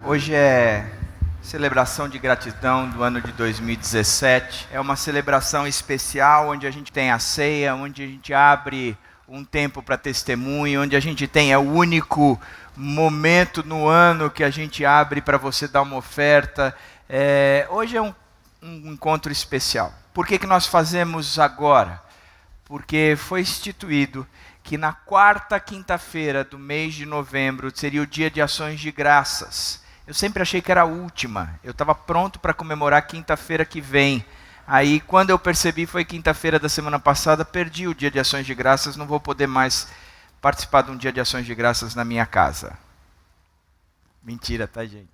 Hoje é celebração de gratidão do ano de 2017. É uma celebração especial onde a gente tem a ceia, onde a gente abre um tempo para testemunho, onde a gente tem, é o único momento no ano que a gente abre para você dar uma oferta. Hoje é um encontro especial. Por que nós fazemos agora? Porque foi instituído que na quarta quinta-feira do mês de novembro seria o dia de ações de graças. Eu sempre achei que era a última. Eu estava pronto para comemorar quinta-feira que vem. Aí, quando eu percebi, foi quinta-feira da semana passada, perdi o dia de ações de graças, não vou poder mais participar de um dia de ações de graças na minha casa. Mentira, tá, gente?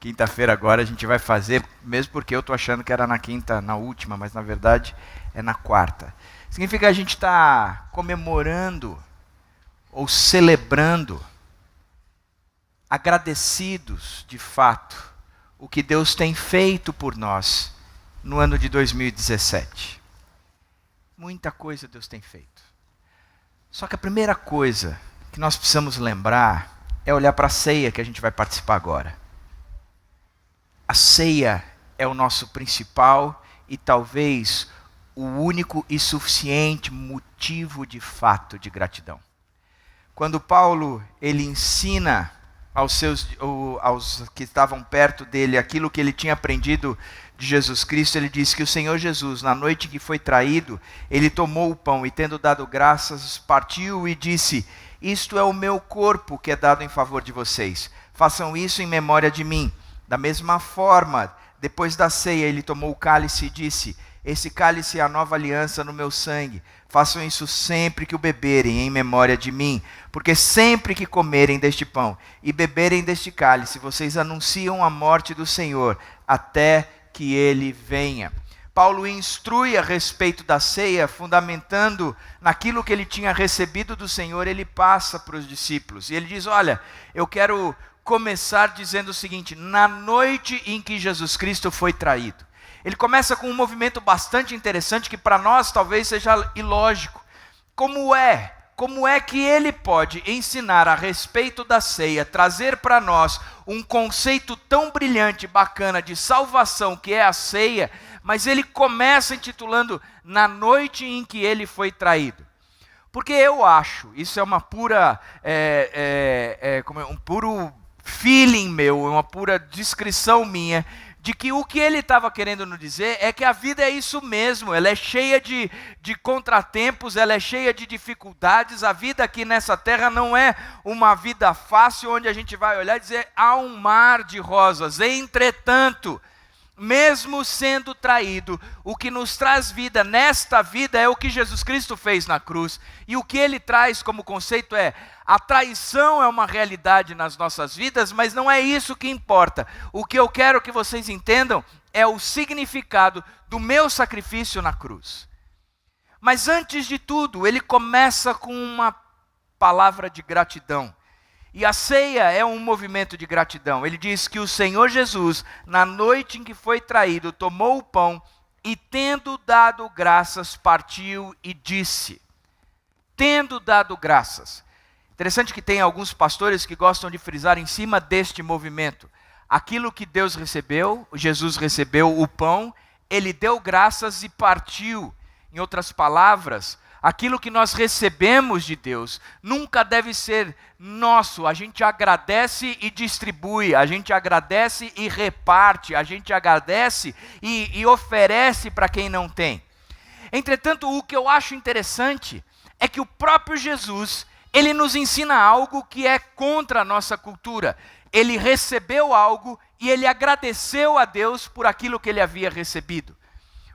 Quinta-feira agora a gente vai fazer, mesmo porque eu estou achando que era na quinta, na última, mas na verdade é na quarta. Significa que a gente está comemorando ou celebrando, agradecidos, de fato, o que Deus tem feito por nós no ano de 2017. Muita coisa Deus tem feito. Só que a primeira coisa que nós precisamos lembrar é olhar para a ceia que a gente vai participar agora. A ceia é o nosso principal e talvez o único e suficiente motivo de fato de gratidão. Quando Paulo ele ensina aos que estavam perto dele aquilo que ele tinha aprendido de Jesus Cristo, ele diz que o Senhor Jesus, na noite que foi traído, ele tomou o pão e tendo dado graças, partiu e disse: isto é o meu corpo que é dado em favor de vocês, façam isso em memória de mim. Da mesma forma, depois da ceia, ele tomou o cálice e disse: esse cálice é a nova aliança no meu sangue. Façam isso sempre que o beberem em memória de mim. Porque sempre que comerem deste pão e beberem deste cálice, vocês anunciam a morte do Senhor até que ele venha. Paulo instrui a respeito da ceia, fundamentando naquilo que ele tinha recebido do Senhor, ele passa para os discípulos. E ele diz: olha, eu quero começar dizendo o seguinte: na noite em que Jesus Cristo foi traído. Ele começa com um movimento bastante interessante que para nós talvez seja ilógico. Como é que ele pode ensinar a respeito da ceia, trazer para nós um conceito tão brilhante, bacana de salvação que é a ceia, mas ele começa intitulando na noite em que ele foi traído? Porque eu acho, isso é uma pura, um puro feeling meu, uma pura descrição minha, de que o que ele estava querendo nos dizer é que a vida é isso mesmo, ela é cheia de contratempos, ela é cheia de dificuldades. A vida aqui nessa terra não é uma vida fácil, onde a gente vai olhar e dizer, há um mar de rosas. Entretanto, mesmo sendo traído, o que nos traz vida nesta vida é o que Jesus Cristo fez na cruz. E o que ele traz como conceito é: a traição é uma realidade nas nossas vidas, mas não é isso que importa. O que eu quero que vocês entendam é o significado do meu sacrifício na cruz. Mas antes de tudo, ele começa com uma palavra de gratidão. E a ceia é um movimento de gratidão. Ele diz que o Senhor Jesus, na noite em que foi traído, tomou o pão e, tendo dado graças, partiu e disse. Tendo dado graças. Interessante que tem alguns pastores que gostam de frisar em cima deste movimento. Aquilo que Deus recebeu, Jesus recebeu o pão, ele deu graças e partiu. Em outras palavras, aquilo que nós recebemos de Deus nunca deve ser nosso. A gente agradece e distribui, a gente agradece e reparte, a gente agradece e oferece para quem não tem. Entretanto, o que eu acho interessante é que o próprio Jesus, ele nos ensina algo que é contra a nossa cultura. Ele recebeu algo e ele agradeceu a Deus por aquilo que ele havia recebido.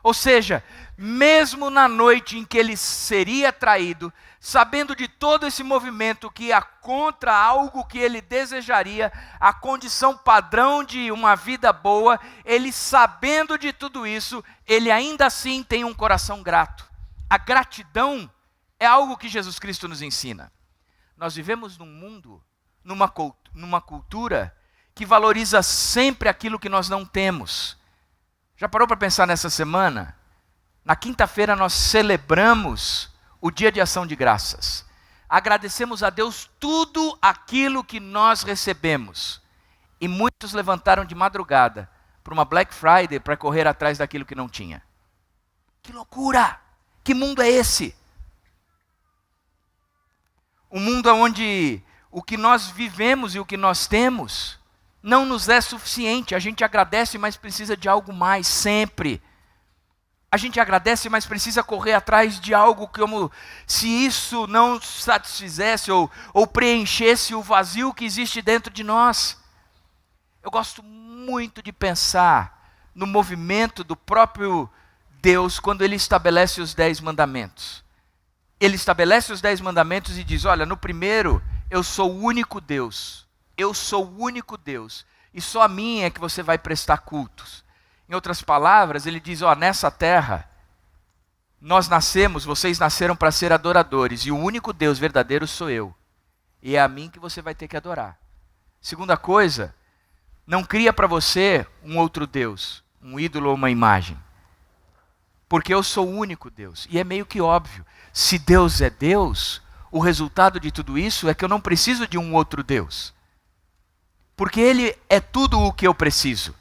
Ou seja, mesmo na noite em que ele seria traído, sabendo de todo esse movimento que ia contra algo que ele desejaria, a condição padrão de uma vida boa, ele sabendo de tudo isso, ele ainda assim tem um coração grato. A gratidão é algo que Jesus Cristo nos ensina. Nós vivemos num mundo, numa cultura que valoriza sempre aquilo que nós não temos. Já parou para pensar nessa semana? Na quinta-feira nós celebramos o dia de ação de graças. Agradecemos a Deus tudo aquilo que nós recebemos. E muitos levantaram de madrugada para uma Black Friday para correr atrás daquilo que não tinha. Que loucura! Que mundo é esse? Um mundo onde o que nós vivemos e o que nós temos não nos é suficiente. A gente agradece, mas precisa de algo mais, sempre. A gente agradece, mas precisa correr atrás de algo como se isso não satisfizesse ou preenchesse o vazio que existe dentro de nós. Eu gosto muito de pensar no movimento do próprio Deus quando Ele estabelece os 10 mandamentos. Ele estabelece os 10 mandamentos e diz, olha, no primeiro, eu sou o único Deus. Eu sou o único Deus. E só a mim é que você vai prestar cultos. Em outras palavras, ele diz, nessa terra, nós nascemos, vocês nasceram para ser adoradores. E o único Deus verdadeiro sou eu. E é a mim que você vai ter que adorar. Segunda coisa, não cria para você um outro Deus, um ídolo ou uma imagem. Porque eu sou o único Deus. E é meio que óbvio. Se Deus é Deus, o resultado de tudo isso é que eu não preciso de um outro Deus. Porque Ele é tudo o que eu preciso.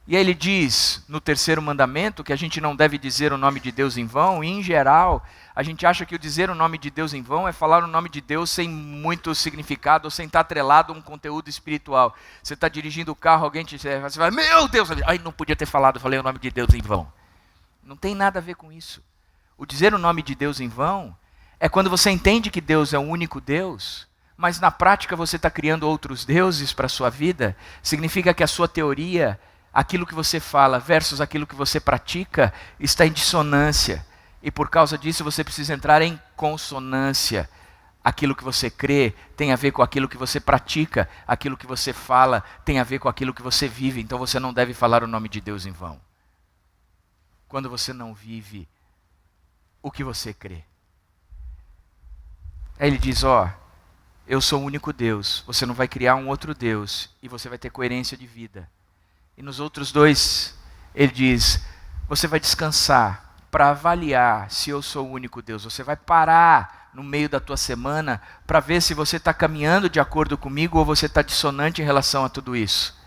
E aí ele diz no terceiro mandamento que a gente não deve dizer o nome de Deus em vão. E em geral, a gente acha que o dizer o nome de Deus em vão é falar o nome de Deus sem muito significado, ou sem estar atrelado a um conteúdo espiritual. Você está dirigindo o carro, alguém você fala, meu Deus, ai, não podia ter falado, falei o nome de Deus em vão. Não tem nada a ver com isso. O dizer o nome de Deus em vão é quando você entende que Deus é o único Deus, mas na prática você está criando outros deuses para a sua vida. Significa que a sua teoria, aquilo que você fala versus aquilo que você pratica, está em dissonância. E por causa disso você precisa entrar em consonância. Aquilo que você crê tem a ver com aquilo que você pratica. Aquilo que você fala tem a ver com aquilo que você vive. Então você não deve falar o nome de Deus em vão. Quando você não vive o que você crê. Aí ele diz, eu sou o único Deus. Você não vai criar um outro Deus. E você vai ter coerência de vida. E nos outros 2, ele diz, você vai descansar para avaliar se eu sou o único Deus. Você vai parar no meio da tua semana para ver se você está caminhando de acordo comigo ou você está dissonante em relação a tudo isso.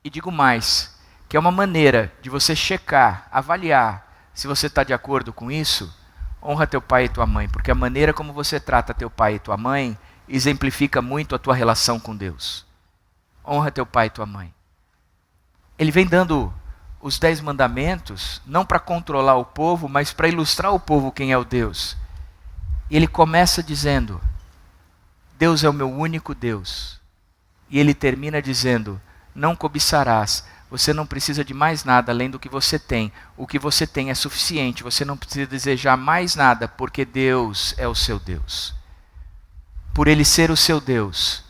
E digo mais, que é uma maneira de você checar, avaliar se você está de acordo com isso. Honra teu pai e tua mãe, porque a maneira como você trata teu pai e tua mãe exemplifica muito a tua relação com Deus. Honra teu pai e tua mãe. Ele vem dando os 10 mandamentos, não para controlar o povo, mas para ilustrar o povo quem é o Deus. E ele começa dizendo, Deus é o meu único Deus. E ele termina dizendo, não cobiçarás. Você não precisa de mais nada além do que você tem. O que você tem é suficiente. Você não precisa desejar mais nada, porque Deus é o seu Deus. Por Ele ser o seu Deus,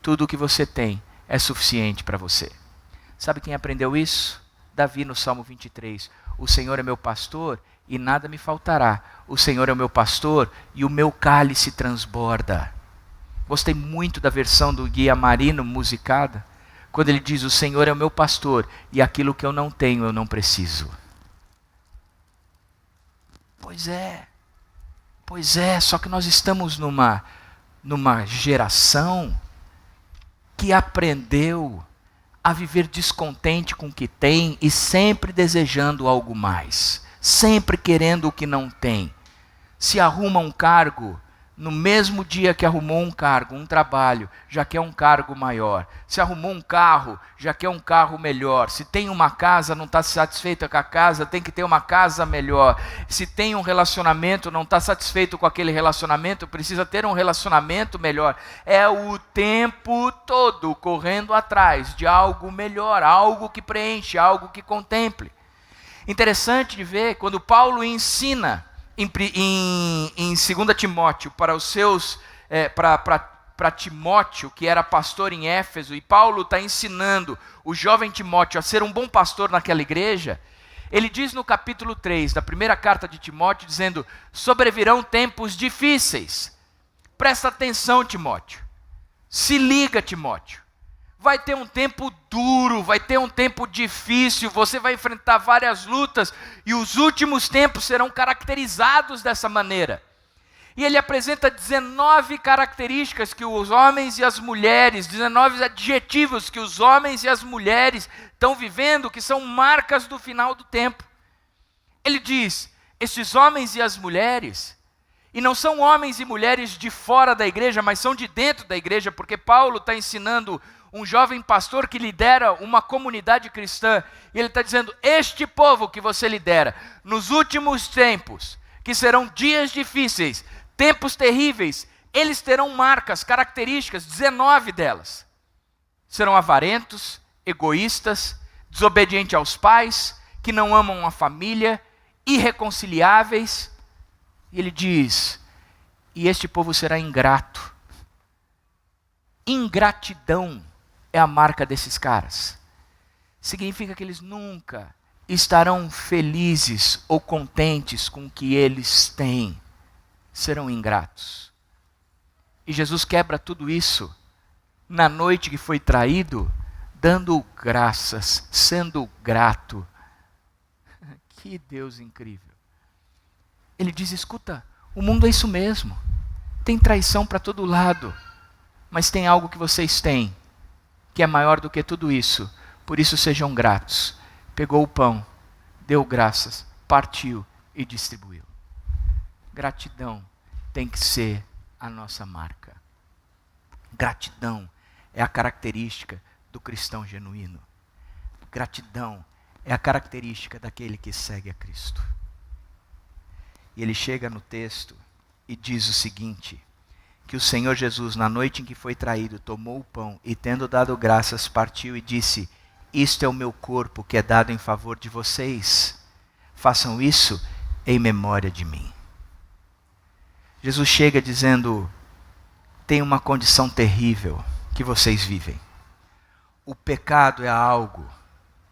tudo o que você tem é suficiente para você. Sabe quem aprendeu isso? Davi no Salmo 23. O Senhor é meu pastor e nada me faltará. O Senhor é o meu pastor e o meu cálice transborda. Gostei muito da versão do Guia Marino musicada, quando ele diz, o Senhor é o meu pastor e aquilo que eu não tenho eu não preciso. Pois é, só que nós estamos numa geração que aprendeu a viver descontente com o que tem e sempre desejando algo mais, sempre querendo o que não tem. Se arruma um cargo, no mesmo dia que arrumou um cargo, um trabalho, já quer um cargo maior. Se arrumou um carro, já quer um carro melhor. Se tem uma casa, não está satisfeita com a casa, tem que ter uma casa melhor. Se tem um relacionamento, não está satisfeito com aquele relacionamento, precisa ter um relacionamento melhor. É o tempo todo correndo atrás de algo melhor, algo que preenche, algo que contemple. Interessante de ver, quando Paulo ensina em 2 Timóteo para os seus para Timóteo, que era pastor em Éfeso, e Paulo está ensinando o jovem Timóteo a ser um bom pastor naquela igreja. Ele diz no capítulo 3 da primeira carta de Timóteo, dizendo, sobrevirão tempos difíceis. Presta atenção, Timóteo. Se liga, Timóteo. Vai ter um tempo duro, vai ter um tempo difícil, você vai enfrentar várias lutas, e os últimos tempos serão caracterizados dessa maneira. E ele apresenta 19 características que os homens e as mulheres, 19 adjetivos que os homens e as mulheres estão vivendo, que são marcas do final do tempo. Ele diz, esses homens e as mulheres, e não são homens e mulheres de fora da igreja, mas são de dentro da igreja, porque Paulo está ensinando um jovem pastor que lidera uma comunidade cristã, e ele está dizendo, este povo que você lidera, nos últimos tempos, que serão dias difíceis, tempos terríveis, eles terão marcas, características, 19 delas. Serão avarentos, egoístas, desobedientes aos pais, que não amam a família, irreconciliáveis. E ele diz, e este povo será ingrato. Ingratidão é a marca desses caras. Significa que eles nunca estarão felizes ou contentes com o que eles têm. Serão ingratos. E Jesus quebra tudo isso na noite que foi traído, dando graças, sendo grato. Que Deus incrível. Ele diz, escuta, o mundo é isso mesmo. Tem traição para todo lado. Mas tem algo que vocês têm, que é maior do que tudo isso. Por isso sejam gratos. Pegou o pão, deu graças, partiu e distribuiu. Gratidão tem que ser a nossa marca. Gratidão é a característica do cristão genuíno. Gratidão é a característica daquele que segue a Cristo. E ele chega no texto e diz o seguinte, que o Senhor Jesus, na noite em que foi traído, tomou o pão e, tendo dado graças, partiu e disse, isto é o meu corpo que é dado em favor de vocês. Façam isso em memória de mim. Jesus chega dizendo, tem uma condição terrível que vocês vivem. O pecado é algo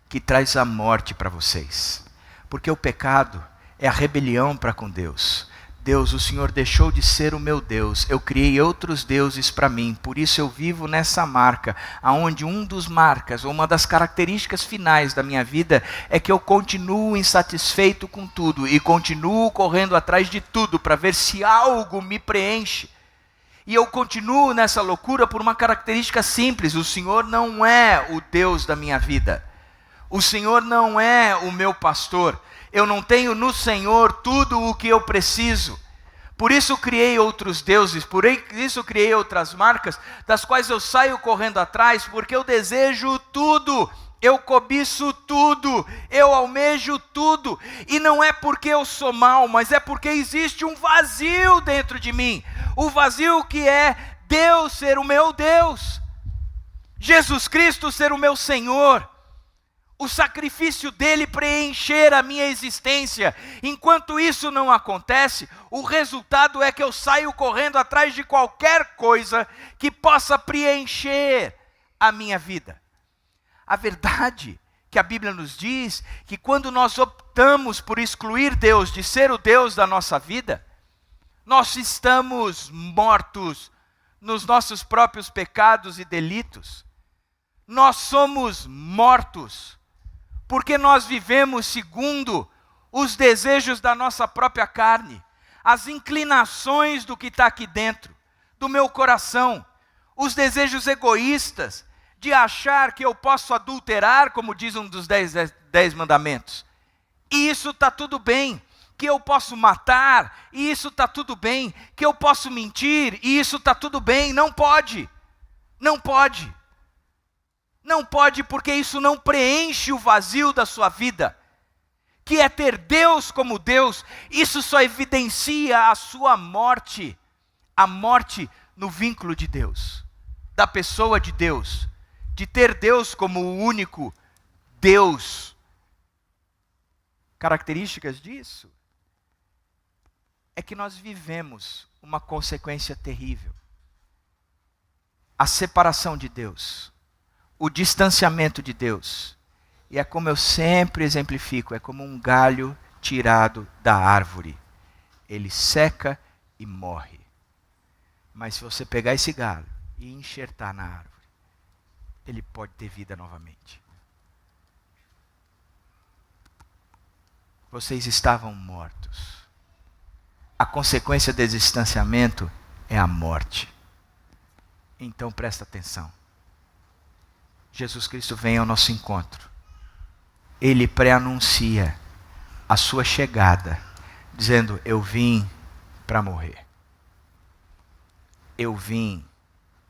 que traz a morte para vocês. Porque o pecado é a rebelião para com Deus. Deus, o Senhor deixou de ser o meu Deus, eu criei outros deuses para mim, por isso eu vivo nessa marca, aonde uma das características finais da minha vida é que eu continuo insatisfeito com tudo e continuo correndo atrás de tudo para ver se algo me preenche. E eu continuo nessa loucura por uma característica simples, o Senhor não é o Deus da minha vida. O Senhor não é o meu pastor. Eu não tenho no Senhor tudo o que eu preciso. Por isso criei outros deuses, por isso criei outras marcas, das quais eu saio correndo atrás, porque eu desejo tudo, eu cobiço tudo, eu almejo tudo. E não é porque eu sou mau, mas é porque existe um vazio dentro de mim. O vazio que é Deus ser o meu Deus, Jesus Cristo ser o meu Senhor. O sacrifício dele preencher a minha existência. Enquanto isso não acontece, o resultado é que eu saio correndo atrás de qualquer coisa que possa preencher a minha vida. A verdade que a Bíblia nos diz, que quando nós optamos por excluir Deus de ser o Deus da nossa vida, nós estamos mortos nos nossos próprios pecados e delitos. Nós somos mortos porque nós vivemos segundo os desejos da nossa própria carne, as inclinações do que está aqui dentro, do meu coração, os desejos egoístas, de achar que eu posso adulterar, como diz um dos 10 mandamentos. E isso está tudo bem, que eu posso matar, e isso está tudo bem, que eu posso mentir, e isso está tudo bem. Não pode, não pode. Não pode, porque isso não preenche o vazio da sua vida, que é ter Deus como Deus. Isso só evidencia a sua morte, a morte no vínculo de Deus, da pessoa de Deus, de ter Deus como o único Deus. Características disso é que nós vivemos uma consequência terrível, a separação de Deus, o distanciamento de Deus. E é como eu sempre exemplifico, é como um galho tirado da árvore. Ele seca e morre. Mas se você pegar esse galho e enxertar na árvore, ele pode ter vida novamente. Vocês estavam mortos. a consequência desse distanciamento é a morte. Então presta atenção. Jesus Cristo vem ao nosso encontro. Ele pré-anuncia a sua chegada, dizendo: eu vim para morrer. Eu vim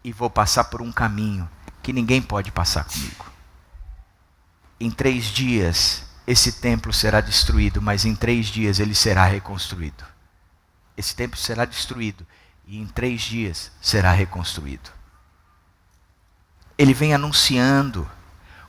e vou passar por um caminho que ninguém pode passar comigo. Em 3 dias esse templo será destruído, mas em 3 dias ele será reconstruído. Esse templo será destruído e em 3 dias será reconstruído. Ele vem anunciando,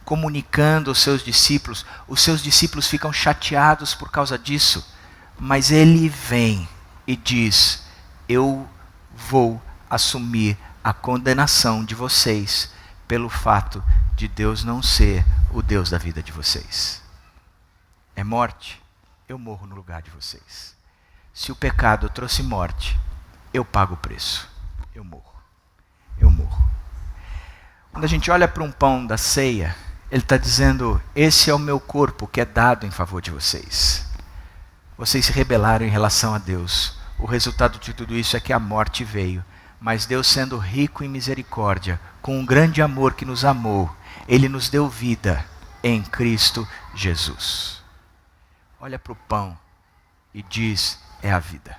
comunicando aos seus discípulos. Os seus discípulos ficam chateados por causa disso, mas ele vem e diz: eu vou assumir a condenação de vocês pelo fato de Deus não ser o Deus da vida de vocês. É morte? Eu morro no lugar de vocês. Se o pecado trouxe morte, eu pago o preço. Eu morro. Eu morro. Quando a gente olha para um pão da ceia, ele está dizendo: esse é o meu corpo que é dado em favor de vocês. Vocês se rebelaram em relação a Deus. O resultado de tudo isso é que a morte veio. Mas Deus, sendo rico em misericórdia, com um grande amor que nos amou, Ele nos deu vida em Cristo Jesus. Olha para o pão e diz: é a vida.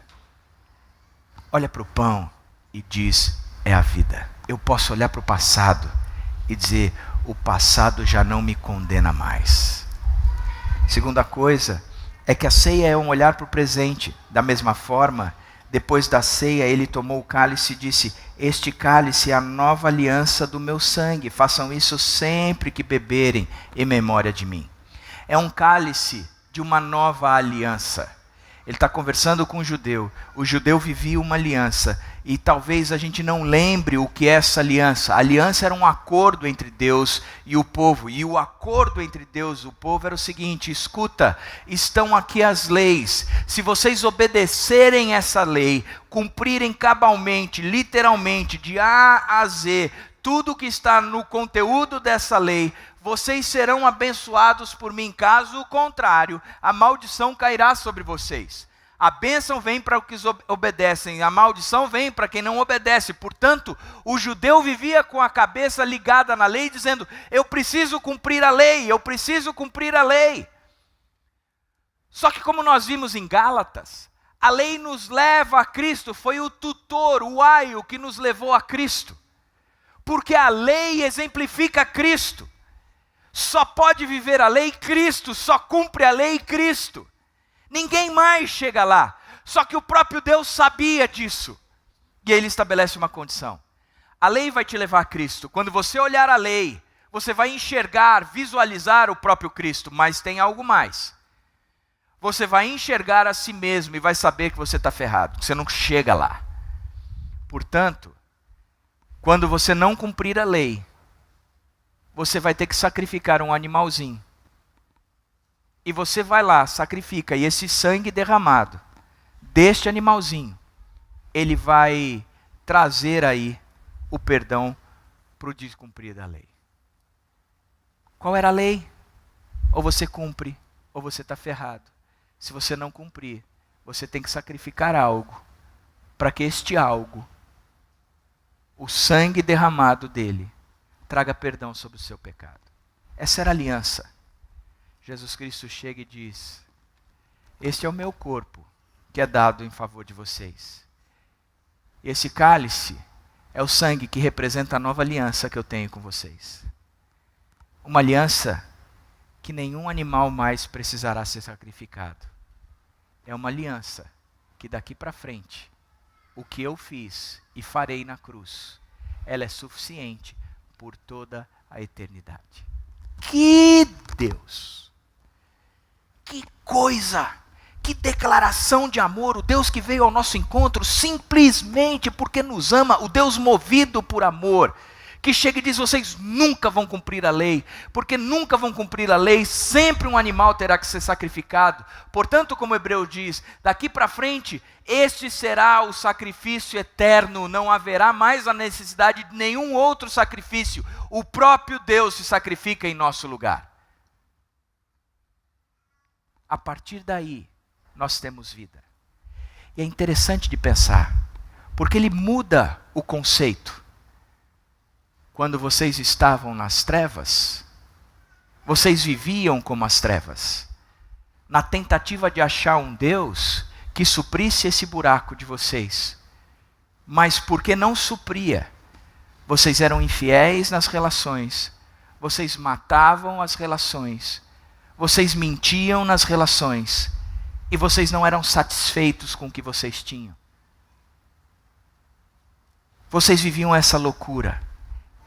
Olha para o pão e diz: é a vida. Eu posso olhar para o passado e dizer: o passado já não me condena mais. Segunda coisa é que a ceia é um olhar para o presente. Da mesma forma, depois da ceia, ele tomou o cálice e disse: este cálice é a nova aliança do meu sangue. Façam isso sempre que beberem em memória de mim. É um cálice de uma nova aliança. Ele está conversando com o judeu. O judeu vivia uma aliança. E talvez a gente não lembre o que é essa aliança. A aliança era um acordo entre Deus e o povo. E o acordo entre Deus e o povo era o seguinte: escuta, estão aqui as leis. Se vocês obedecerem essa lei, cumprirem cabalmente, literalmente, de A a Z, tudo que está no conteúdo dessa lei, vocês serão abençoados por mim. Caso contrário, a maldição cairá sobre vocês. A bênção vem para os que obedecem, a maldição vem para quem não obedece. Portanto, o judeu vivia com a cabeça ligada na lei, dizendo: eu preciso cumprir a lei, eu preciso cumprir a lei. Só que, como nós vimos em Gálatas, a lei nos leva a Cristo, foi o tutor, o aio que nos levou a Cristo. Porque a lei exemplifica Cristo. Só pode viver a lei Cristo, só cumpre a lei Cristo. Ninguém mais chega lá. Só que o próprio Deus sabia disso. E ele estabelece uma condição. A lei vai te levar a Cristo. Quando você olhar a lei, você vai enxergar, visualizar o próprio Cristo. Mas tem algo mais. Você vai enxergar a si mesmo e vai saber que você está ferrado, que você não chega lá. Portanto, quando você não cumprir a lei, você vai ter que sacrificar um animalzinho. E você vai lá, sacrifica, e esse sangue derramado deste animalzinho, ele vai trazer aí o perdão para o descumprir da lei. Qual era a lei? Ou você cumpre, ou você está ferrado. Se você não cumprir, você tem que sacrificar algo, para que este algo, o sangue derramado dele, traga perdão sobre o seu pecado. Essa era a aliança. Jesus Cristo chega e diz: este é o meu corpo que é dado em favor de vocês. E esse cálice é o sangue que representa a nova aliança que eu tenho com vocês. Uma aliança que nenhum animal mais precisará ser sacrificado. É uma aliança que daqui para frente, o que eu fiz e farei na cruz, ela é suficiente por toda a eternidade. Que Deus! Que coisa! Que declaração de amor! O Deus que veio ao nosso encontro simplesmente porque nos ama, o Deus movido por amor, que chega e diz: vocês nunca vão cumprir a lei, porque nunca vão cumprir a lei, sempre um animal terá que ser sacrificado. Portanto, como o Hebreu diz, daqui para frente, este será o sacrifício eterno, não haverá mais a necessidade de nenhum outro sacrifício, o próprio Deus se sacrifica em nosso lugar. A partir daí, nós temos vida. E é interessante de pensar, porque ele muda o conceito. Quando vocês estavam nas trevas, vocês viviam como as trevas, na tentativa de achar um Deus que suprisse esse buraco de vocês. Mas porque não supria, vocês eram infiéis nas relações, vocês matavam as relações, vocês mentiam nas relações, e vocês não eram satisfeitos com o que vocês tinham. Vocês viviam essa loucura.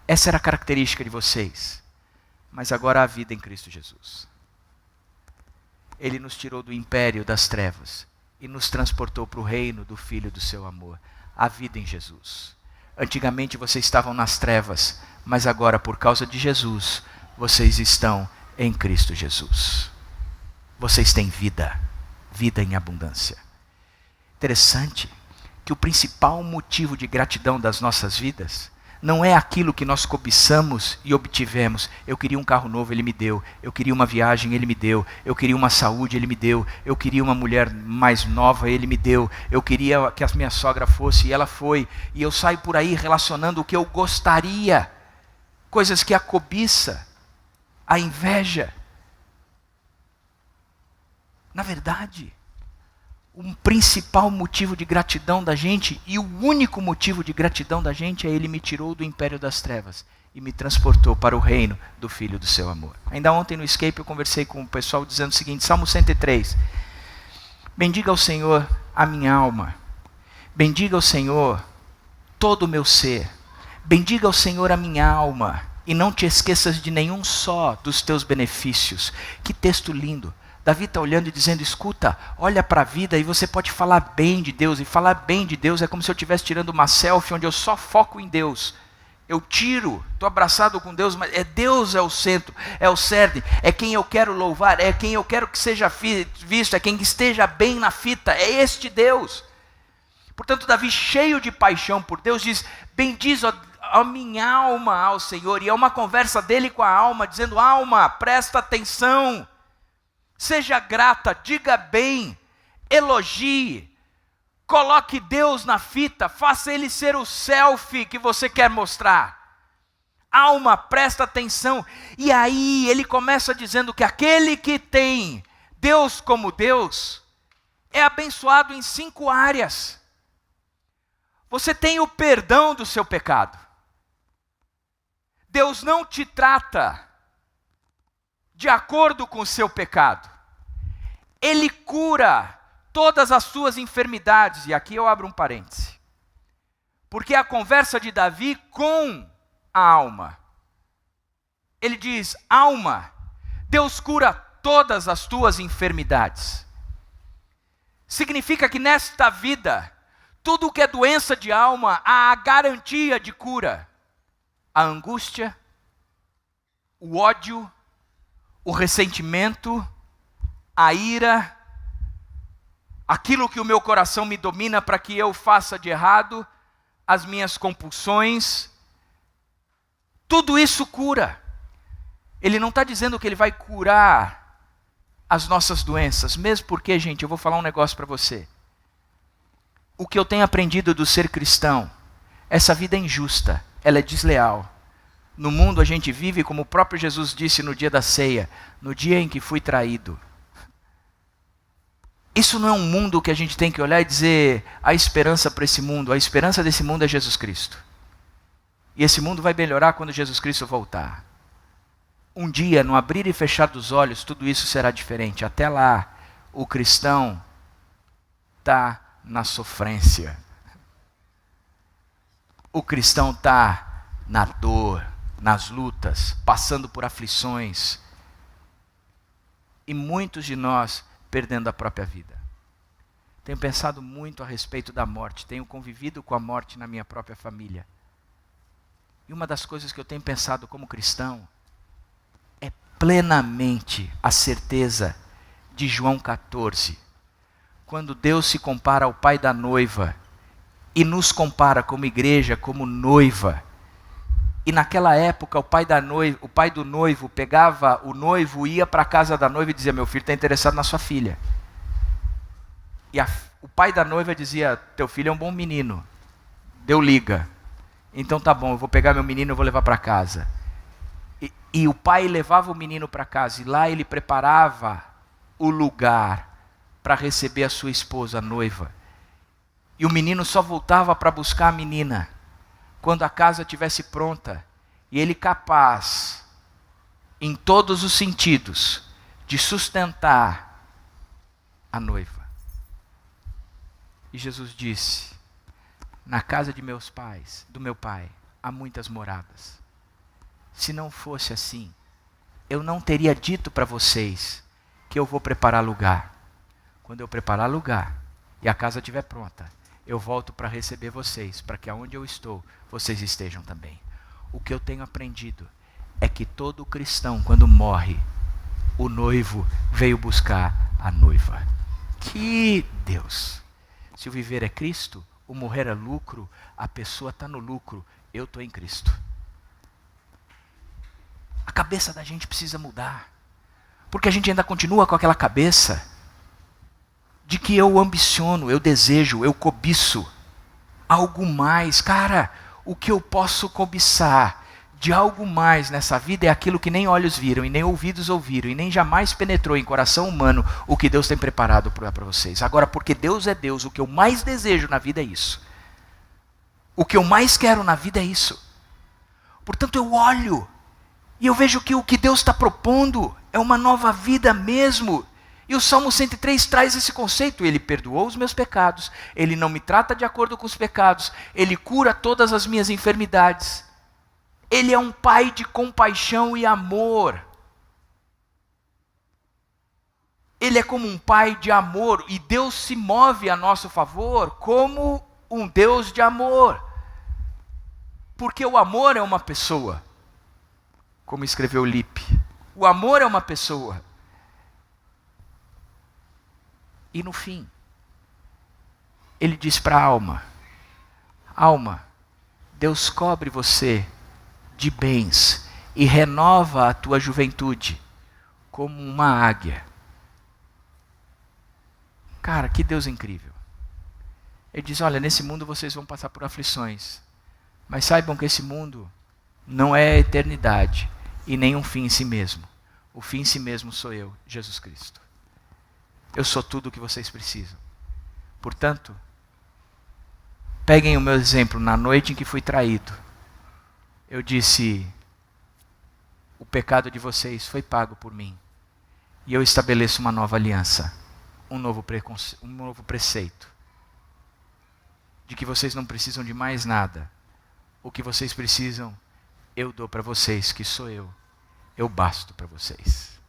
Essa era a característica de vocês. Mas agora há vida em Cristo Jesus. Ele nos tirou do império das trevas e nos transportou para o reino do Filho do seu amor. Há vida em Jesus. Antigamente vocês estavam nas trevas, mas agora por causa de Jesus, vocês estão em Cristo Jesus. Vocês têm vida, vida em abundância. Interessante que o principal motivo de gratidão das nossas vidas não é aquilo que nós cobiçamos e obtivemos. Eu queria um carro novo, Ele me deu. Eu queria uma viagem, Ele me deu. Eu queria uma saúde, Ele me deu. Eu queria uma mulher mais nova, Ele me deu. Eu queria que a minha sogra fosse, e ela foi. E eu saio por aí relacionando o que eu gostaria. Coisas que a cobiça, a inveja. Na verdade, o principal motivo de gratidão da gente, e o único motivo de gratidão da gente, é Ele me tirou do império das trevas e me transportou para o reino do Filho do seu amor. Ainda ontem no Escape eu conversei com o pessoal dizendo o seguinte, Salmo 103. Bendiga ao Senhor a minha alma. Bendiga ao Senhor todo o meu ser. Bendiga ao Senhor a minha alma. E não te esqueças de nenhum só dos teus benefícios. Que texto lindo. Davi está olhando e dizendo, escuta, olha para a vida e você pode falar bem de Deus. E falar bem de Deus é como se eu estivesse tirando uma selfie onde eu só foco em Deus. Eu tiro, estou abraçado com Deus, mas Deus é o centro, é o cerne, é quem eu quero louvar, é quem eu quero que seja visto, é quem esteja bem na fita, é este Deus. Portanto, Davi, cheio de paixão por Deus, diz, bendiz a minha alma ao Senhor. E é uma conversa dele com a alma, dizendo, alma, presta atenção. Seja grata, diga bem, elogie, coloque Deus na fita, faça Ele ser o selfie que você quer mostrar. Alma, presta atenção. E aí ele começa dizendo que aquele que tem Deus como Deus, é abençoado em 5 áreas. Você tem o perdão do seu pecado. Deus não te trata de acordo com o seu pecado. Ele cura todas as suas enfermidades. E aqui eu abro um parêntese. Porque é a conversa de Davi com a alma. Ele diz, alma, Deus cura todas as tuas enfermidades. Significa que nesta vida, tudo que é doença de alma, há a garantia de cura. A angústia, o ódio, o ressentimento, a ira, aquilo que o meu coração me domina para que eu faça de errado, as minhas compulsões, tudo isso cura. Ele não está dizendo que Ele vai curar as nossas doenças, mesmo porque, gente, eu vou falar um negócio para você. O que eu tenho aprendido do ser cristão, essa vida é injusta, ela é desleal. No mundo a gente vive, como o próprio Jesus disse no dia da ceia, no dia em que fui traído. Isso não é um mundo que a gente tem que olhar e dizer, a esperança para esse mundo, a esperança desse mundo é Jesus Cristo. E esse mundo vai melhorar quando Jesus Cristo voltar. Um dia, no abrir e fechar dos olhos, tudo isso será diferente. Até lá, o cristão está na sofrência. O cristão está na dor, nas lutas, passando por aflições. E muitos de nós perdendo a própria vida. Tenho pensado muito a respeito da morte, tenho convivido com a morte na minha própria família. E uma das coisas que eu tenho pensado como cristão é plenamente a certeza de João 14. Quando Deus se compara ao pai da noiva e nos compara como igreja, como noiva. E naquela época o pai do noivo pegava o noivo, ia para a casa da noiva e dizia, meu filho está interessado na sua filha. E o pai da noiva dizia, teu filho é um bom menino, deu liga. Então tá bom, eu vou pegar meu menino e vou levar para casa. E o pai levava o menino para casa, e lá ele preparava o lugar para receber a sua esposa, a noiva. E o menino só voltava para buscar a menina quando a casa estivesse pronta, e ele capaz, em todos os sentidos, de sustentar a noiva. E Jesus disse, na casa de meus pais, do meu pai, há muitas moradas. Se não fosse assim, eu não teria dito para vocês que eu vou preparar lugar. Quando eu preparar lugar e a casa estiver pronta, eu volto para receber vocês, para que aonde eu estou, vocês estejam também. O que eu tenho aprendido é que todo cristão, quando morre, o noivo veio buscar a noiva. Que Deus! Se o viver é Cristo, o morrer é lucro, a pessoa está no lucro, eu estou em Cristo. A cabeça da gente precisa mudar. Porque a gente ainda continua com aquela cabeça de que eu ambiciono, eu desejo, eu cobiço algo mais. Cara, o que eu posso cobiçar de algo mais nessa vida é aquilo que nem olhos viram, e nem ouvidos ouviram, e nem jamais penetrou em coração humano o que Deus tem preparado para vocês. Agora, porque Deus é Deus, o que eu mais desejo na vida é isso. O que eu mais quero na vida é isso. Portanto, eu olho e eu vejo que o que Deus está propondo é uma nova vida mesmo. E o Salmo 103 traz esse conceito. Ele perdoou os meus pecados, Ele não me trata de acordo com os pecados, Ele cura todas as minhas enfermidades. Ele é um pai de compaixão e amor. Ele é como um pai de amor, e Deus se move a nosso favor como um Deus de amor. Porque o amor é uma pessoa, como escreveu Lippe. O amor é uma pessoa. E no fim, ele diz para a alma, alma, Deus cobre você de bens e renova a tua juventude como uma águia. Cara, que Deus incrível. Ele diz, olha, nesse mundo vocês vão passar por aflições, mas saibam que esse mundo não é a eternidade e nem um fim em si mesmo. O fim em si mesmo sou eu, Jesus Cristo. Eu sou tudo o que vocês precisam. Portanto, peguem o meu exemplo. Na noite em que fui traído, eu disse, o pecado de vocês foi pago por mim. E eu estabeleço uma nova aliança, um novo preceito. De que vocês não precisam de mais nada. O que vocês precisam, eu dou para vocês, que sou eu. Eu basto para vocês.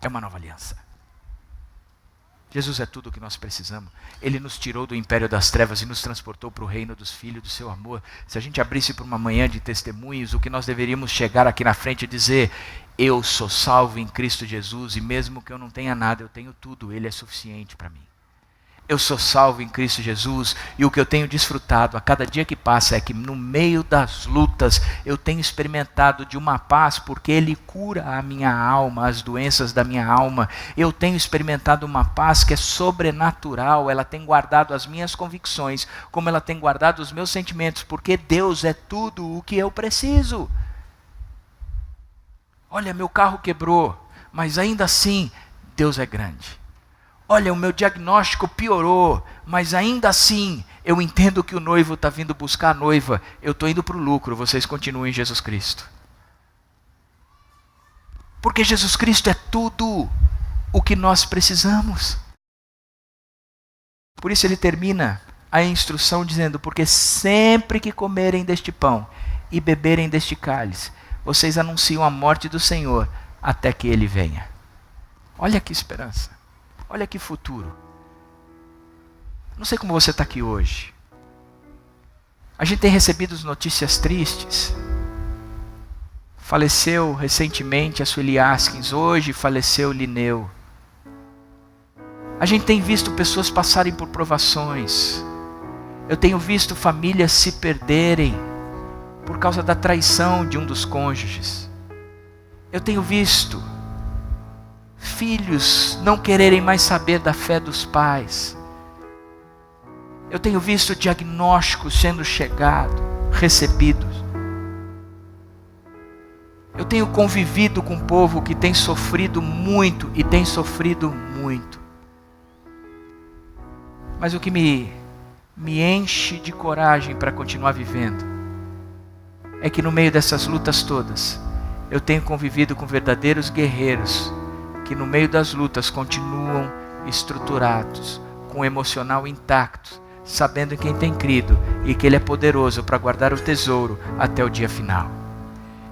É uma nova aliança. Jesus é tudo o que nós precisamos. Ele nos tirou do império das trevas e nos transportou para o reino dos filhos do seu amor. Se a gente abrisse para uma manhã de testemunhos, o que nós deveríamos chegar aqui na frente e dizer, eu sou salvo em Cristo Jesus, e mesmo que eu não tenha nada, eu tenho tudo, Ele é suficiente para mim. Eu sou salvo em Cristo Jesus, e o que eu tenho desfrutado a cada dia que passa é que no meio das lutas eu tenho experimentado de uma paz, porque Ele cura a minha alma, as doenças da minha alma. Eu tenho experimentado uma paz que é sobrenatural, ela tem guardado as minhas convicções, como ela tem guardado os meus sentimentos, porque Deus é tudo o que eu preciso. Olha, meu carro quebrou, mas ainda assim Deus é grande. Olha, o meu diagnóstico piorou, mas ainda assim eu entendo que o noivo está vindo buscar a noiva. Eu estou indo para o lucro, vocês continuem em Jesus Cristo. Porque Jesus Cristo é tudo o que nós precisamos. Por isso ele termina a instrução dizendo, porque sempre que comerem deste pão e beberem deste cálice, vocês anunciam a morte do Senhor até que Ele venha. Olha que esperança. Olha que futuro. Não sei como você está aqui hoje. A gente tem recebido notícias tristes. Faleceu recentemente a Sueli Askins, hoje faleceu Lineu. A gente tem visto pessoas passarem por provações. Eu tenho visto famílias se perderem por causa da traição de um dos cônjuges. Eu tenho visto filhos não quererem mais saber da fé dos pais. Eu tenho visto diagnósticos sendo recebidos. Eu tenho convivido com um povo que tem sofrido muito e tem sofrido muito. Mas o que me enche de coragem para continuar vivendo é que no meio dessas lutas todas, eu tenho convivido com verdadeiros guerreiros que no meio das lutas continuam estruturados, com o emocional intacto, sabendo em quem tem crido e que Ele é poderoso para guardar o tesouro até o dia final.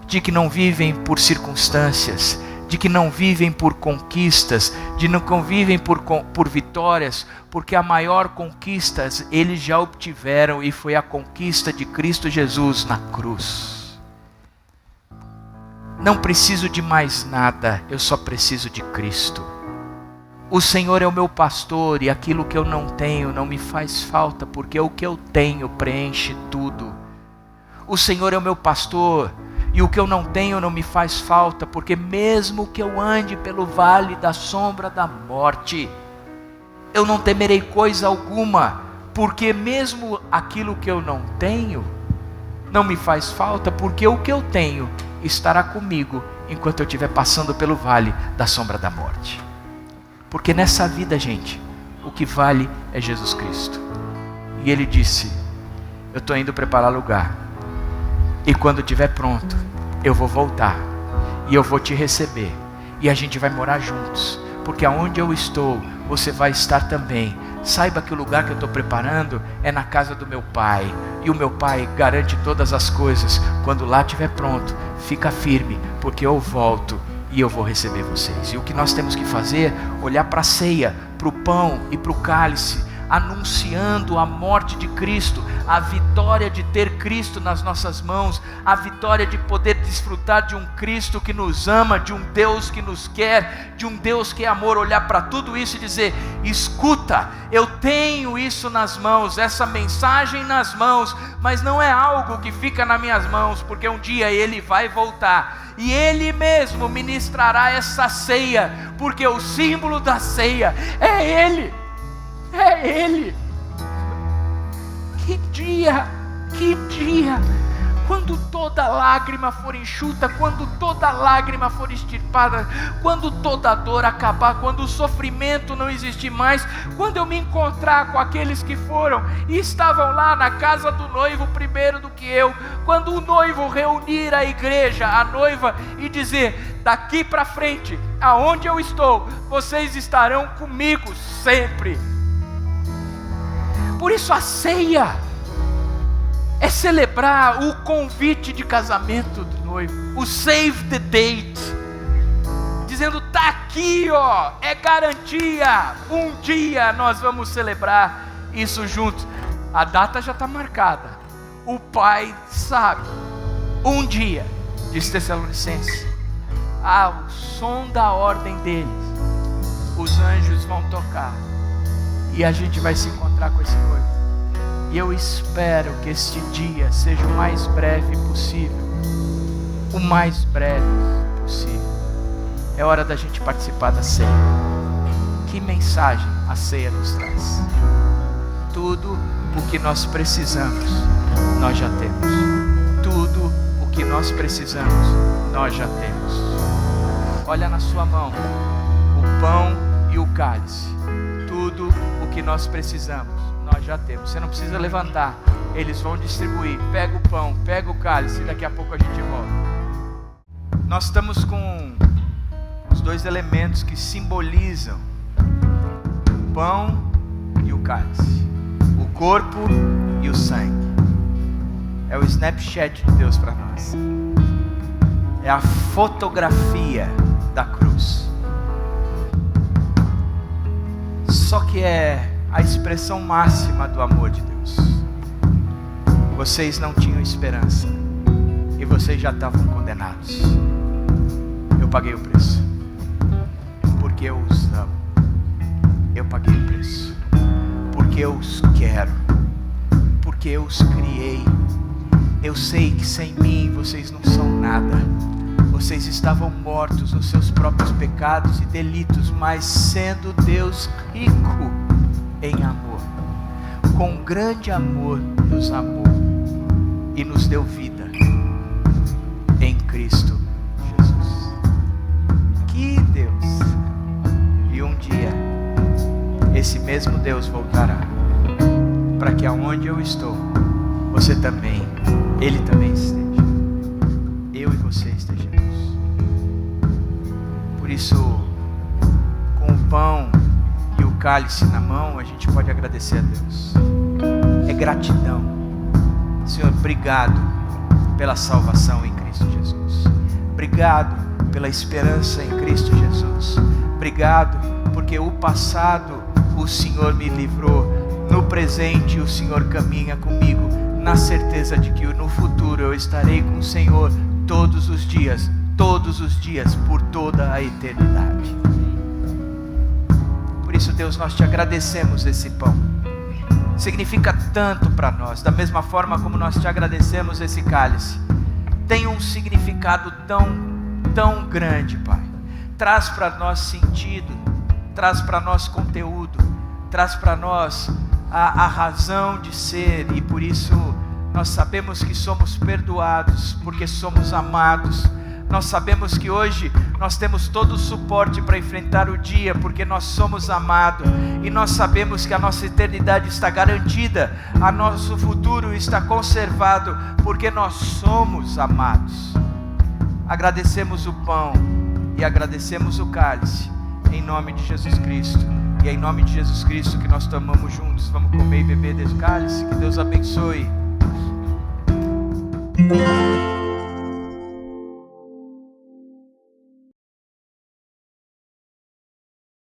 De que não vivem por circunstâncias, de que não vivem por conquistas, de não convivem por vitórias, porque a maior conquista eles já obtiveram e foi a conquista de Cristo Jesus na cruz. Não preciso de mais nada, eu só preciso de Cristo. O Senhor é o meu pastor e aquilo que eu não tenho não me faz falta, porque o que eu tenho preenche tudo. O Senhor é o meu pastor e o que eu não tenho não me faz falta, porque mesmo que eu ande pelo vale da sombra da morte, eu não temerei coisa alguma, porque mesmo aquilo que eu não tenho, não me faz falta, porque o que eu tenho estará comigo, enquanto eu estiver passando pelo vale da sombra da morte. Porque nessa vida, gente, o que vale é Jesus Cristo. E Ele disse, eu estou indo preparar lugar, e quando estiver pronto, eu vou voltar, e eu vou te receber, e a gente vai morar juntos, porque aonde eu estou, você vai estar também. Saiba que o lugar que eu estou preparando é na casa do meu Pai, e o meu Pai garante todas as coisas. Quando lá estiver pronto, fica firme, porque eu volto e eu vou receber vocês. E o que nós temos que fazer? Olhar para a ceia, para o pão e para o cálice, anunciando a morte de Cristo, a vitória de ter Cristo nas nossas mãos, a vitória de poder desfrutar de um Cristo que nos ama, de um Deus que nos quer, de um Deus que é amor. Olhar para tudo isso e dizer, escuta, eu tenho isso nas mãos, essa mensagem nas mãos, mas não é algo que fica nas minhas mãos, porque um dia Ele vai voltar, e Ele mesmo ministrará essa ceia, porque o símbolo da ceia é Ele. É Ele. Que dia, quando toda lágrima for enxuta, quando toda lágrima for extirpada, quando toda dor acabar, quando o sofrimento não existir mais, quando eu me encontrar com aqueles que foram e estavam lá na casa do noivo primeiro do que eu, quando o noivo reunir a igreja, a noiva, e dizer, daqui para frente, aonde eu estou, vocês estarão comigo sempre. Por isso a ceia é celebrar o convite de casamento do noivo, o save the date, dizendo, tá aqui, ó, é garantia, um dia nós vamos celebrar isso juntos. A data já está marcada, o Pai sabe, um dia, diz Tessalonicenses, ao som da ordem deles, os anjos vão tocar, e a gente vai se encontrar com esse noivo. E eu espero que este dia seja o mais breve possível. O mais breve possível. É hora da gente participar da ceia. Que mensagem a ceia nos traz? Tudo o que nós precisamos, nós já temos. Tudo o que nós precisamos, nós já temos. Olha na sua mão, o pão e o cálice. Tudo o que nós precisamos, nós já temos. Você não precisa levantar, eles vão distribuir. Pega o pão, pega o cálice, e daqui a pouco a gente volta. Nós estamos com os dois elementos que simbolizam o pão e o cálice, o corpo e o sangue. É o Snapchat de Deus para nós. É a fotografia da cruz. Só que é a expressão máxima do amor de Deus. Vocês não tinham esperança e vocês já estavam condenados. Eu paguei o preço, porque eu os amo. Eu paguei o preço, porque eu os quero, porque eu os criei. Eu sei que sem mim vocês não são nada. Vocês estavam mortos nos seus próprios pecados e delitos, mas sendo Deus rico em amor, com grande amor nos amou e nos deu vida em Cristo Jesus. Que Deus! E um dia esse mesmo Deus voltará para que aonde eu estou, você também, Ele também esteja. Eu e você estejamos. Por isso, com o pão e o cálice na mão, a gente pode agradecer a Deus. É gratidão. Senhor, obrigado pela salvação em Cristo Jesus. Obrigado pela esperança em Cristo Jesus. Obrigado porque o passado o Senhor me livrou. No presente o Senhor caminha comigo, na certeza de que no futuro eu estarei com o Senhor todos os dias, por toda a eternidade. Por isso, Deus, nós te agradecemos esse pão. Significa tanto para nós, da mesma forma como nós te agradecemos esse cálice. Tem um significado tão grande, Pai. Traz para nós sentido, traz para nós conteúdo, traz para nós a razão de ser, e por isso nós sabemos que somos perdoados, porque somos amados. Nós sabemos que hoje nós temos todo o suporte para enfrentar o dia, porque nós somos amados. E nós sabemos que a nossa eternidade está garantida, a nosso futuro está conservado, porque nós somos amados. Agradecemos o pão e agradecemos o cálice, em nome de Jesus Cristo. E é em nome de Jesus Cristo que nós tomamos juntos. Vamos comer e beber desse cálice. Que Deus abençoe.